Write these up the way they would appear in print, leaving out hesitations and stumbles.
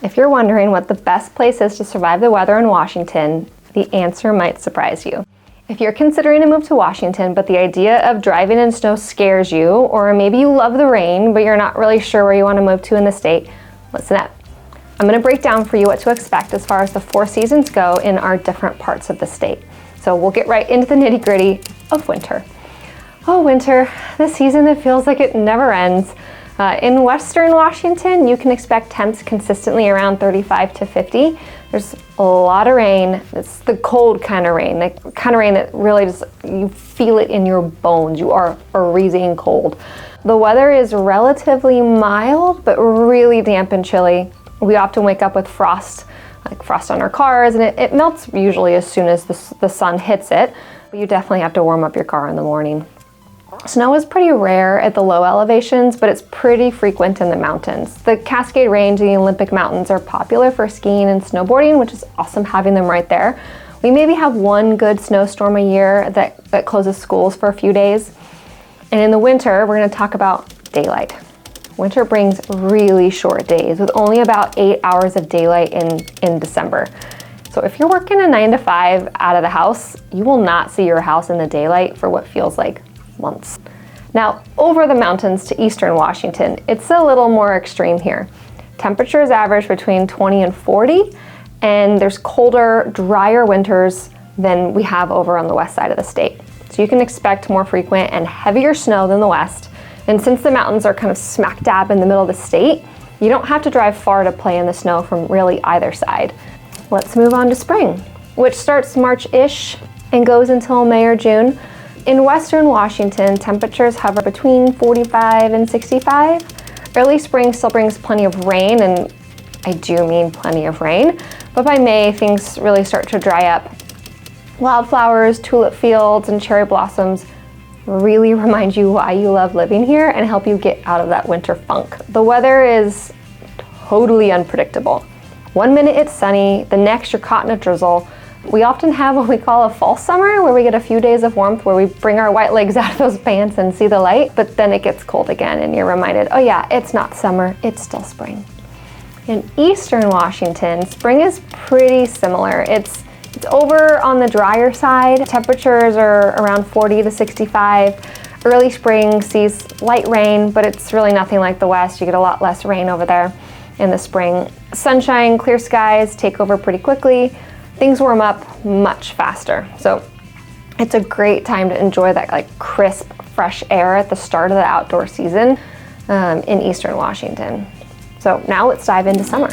If you're wondering what the best place is to survive the weather in Washington, the answer might surprise you. If you're considering a move to Washington, but the idea of driving in snow scares you, or maybe you love the rain, but you're not really sure where you want to move to in the state, listen up. I'm going to break down for you what to expect as far as the 4 seasons go in our different parts of the state. So we'll get right into the nitty-gritty of winter. Oh, winter, the season that feels like it never ends. In western Washington, you can expect temps consistently around 35 to 50. There's a lot of rain. It's the cold kind of rain, the kind of rain that really just, you feel it in your bones. You are freezing cold. The weather is relatively mild, but really damp and chilly. We often wake up with frost, like frost on our cars, and it melts usually as soon as the sun hits it. But you definitely have to warm up your car in the morning. Snow is pretty rare at the low elevations, but it's pretty frequent in the mountains. The Cascade Range and the Olympic Mountains are popular for skiing and snowboarding, which is awesome having them right there. We maybe have one good snowstorm a year that closes schools for a few days. And in the winter, we're going to talk about daylight. Winter brings really short days with only about 8 hours of daylight in December. So if you're working a 9 to 5 out of the house, you will not see your house in the daylight for what feels like months. Now, over the mountains to eastern Washington, it's a little more extreme here. Temperatures average between 20 and 40, and there's colder, drier winters than we have over on the west side of the state. So you can expect more frequent and heavier snow than the west. And since the mountains are kind of smack dab in the middle of the state, you don't have to drive far to play in the snow from really either side. Let's move on to spring, which starts March-ish and goes until May or June. In western Washington, temperatures hover between 45 and 65. Early spring still brings plenty of rain, and I do mean plenty of rain, but by May, things really start to dry up. Wildflowers, tulip fields, and cherry blossoms really remind you why you love living here and help you get out of that winter funk. The weather is totally unpredictable. One minute it's sunny, the next you're caught in a drizzle. We often have what we call a false summer, where we get a few days of warmth, where we bring our white legs out of those pants and see the light, but then it gets cold again and you're reminded, oh yeah, it's not summer, it's still spring. In eastern Washington, spring is pretty similar. It's over on the drier side. Temperatures are around 40 to 65. Early spring sees light rain, but it's really nothing like the west. You get a lot less rain over there in the spring. Sunshine, clear skies take over pretty quickly. Things warm up much faster. So it's a great time to enjoy that like crisp, fresh air at the start of the outdoor season in eastern Washington. So now let's dive into summer.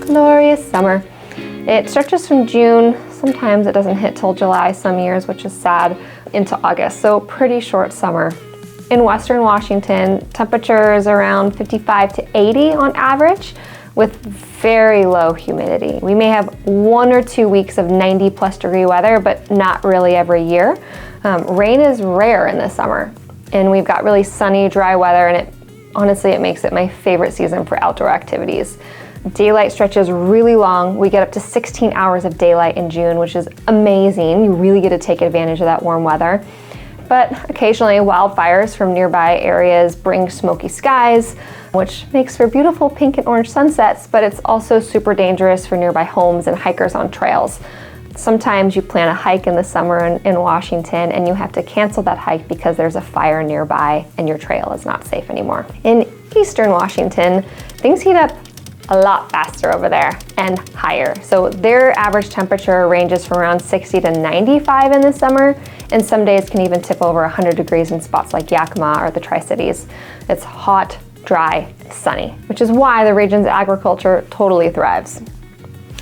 Glorious summer. It stretches from June, sometimes it doesn't hit till July some years, which is sad, into August. So pretty short summer. In western Washington, temperatures around 55 to 80 on average, with very low humidity. We may have 1 or 2 weeks of 90+ degree weather, but not really every year. Rain is rare in the summer, and we've got really sunny, dry weather, and honestly, it makes it my favorite season for outdoor activities. Daylight stretches really long. We get up to 16 hours of daylight in June, which is amazing. You really get to take advantage of that warm weather. But occasionally wildfires from nearby areas bring smoky skies, which makes for beautiful pink and orange sunsets, but it's also super dangerous for nearby homes and hikers on trails. Sometimes you plan a hike in the summer in Washington and you have to cancel that hike because there's a fire nearby and your trail is not safe anymore. In eastern Washington, things heat up a lot faster over there and higher. So their average temperature ranges from around 60 to 95 in the summer, and some days can even tip over 100 degrees in spots like Yakima or the Tri-Cities. It's hot, dry, sunny, which is why the region's agriculture totally thrives.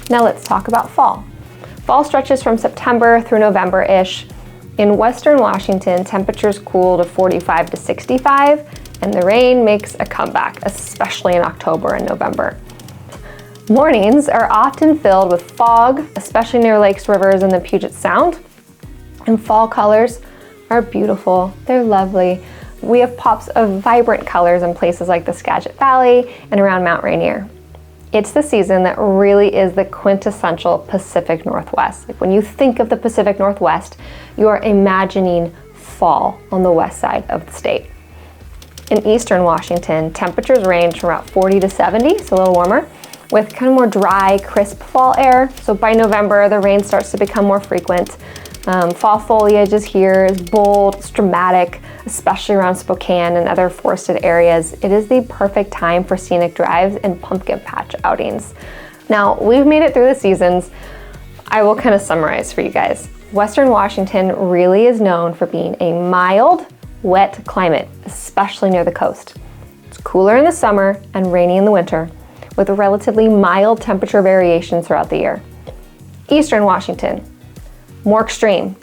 Now let's talk about fall. Fall stretches from September through November-ish. In western Washington, temperatures cool to 45 to 65, and the rain makes a comeback, especially in October and November. Mornings are often filled with fog, especially near lakes, rivers, and the Puget Sound. And fall colors are beautiful. They're lovely. We have pops of vibrant colors in places like the Skagit Valley and around Mount Rainier. It's the season that really is the quintessential Pacific Northwest. Like when you think of the Pacific Northwest, you are imagining fall on the west side of the state. In eastern Washington, temperatures range from about 40 to 70, so a little warmer. with kind of more dry, crisp fall air. So by November, the rain starts to become more frequent. Fall foliage is here, it's bold, it's dramatic, especially around Spokane and other forested areas. It is the perfect time for scenic drives and pumpkin patch outings. Now, we've made it through the seasons. I will kind of summarize for you guys. Western Washington really is known for being a mild, wet climate, especially near the coast. It's cooler in the summer and rainy in the winter, with relatively mild temperature variations throughout the year. Eastern Washington, more extreme.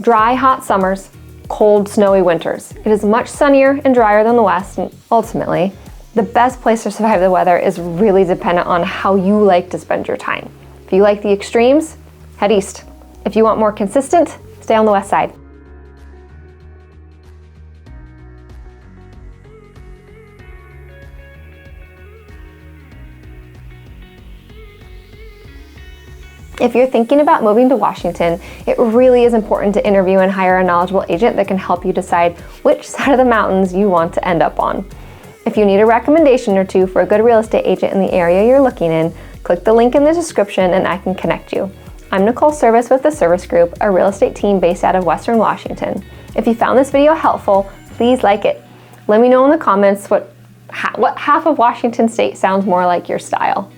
Dry, hot summers, cold, snowy winters. It is much sunnier and drier than the West, and ultimately, the best place to survive the weather is really dependent on how you like to spend your time. If you like the extremes, head east. If you want more consistent, stay on the west side. If you're thinking about moving to Washington, it really is important to interview and hire a knowledgeable agent that can help you decide which side of the mountains you want to end up on. If you need a recommendation or two for a good real estate agent in the area you're looking in, click the link in the description and I can connect you. I'm Nicole Serviss with the Serviss Group, a real estate team based out of Western Washington. If you found this video helpful, please like it. Let me know in the comments what half of Washington state sounds more like your style.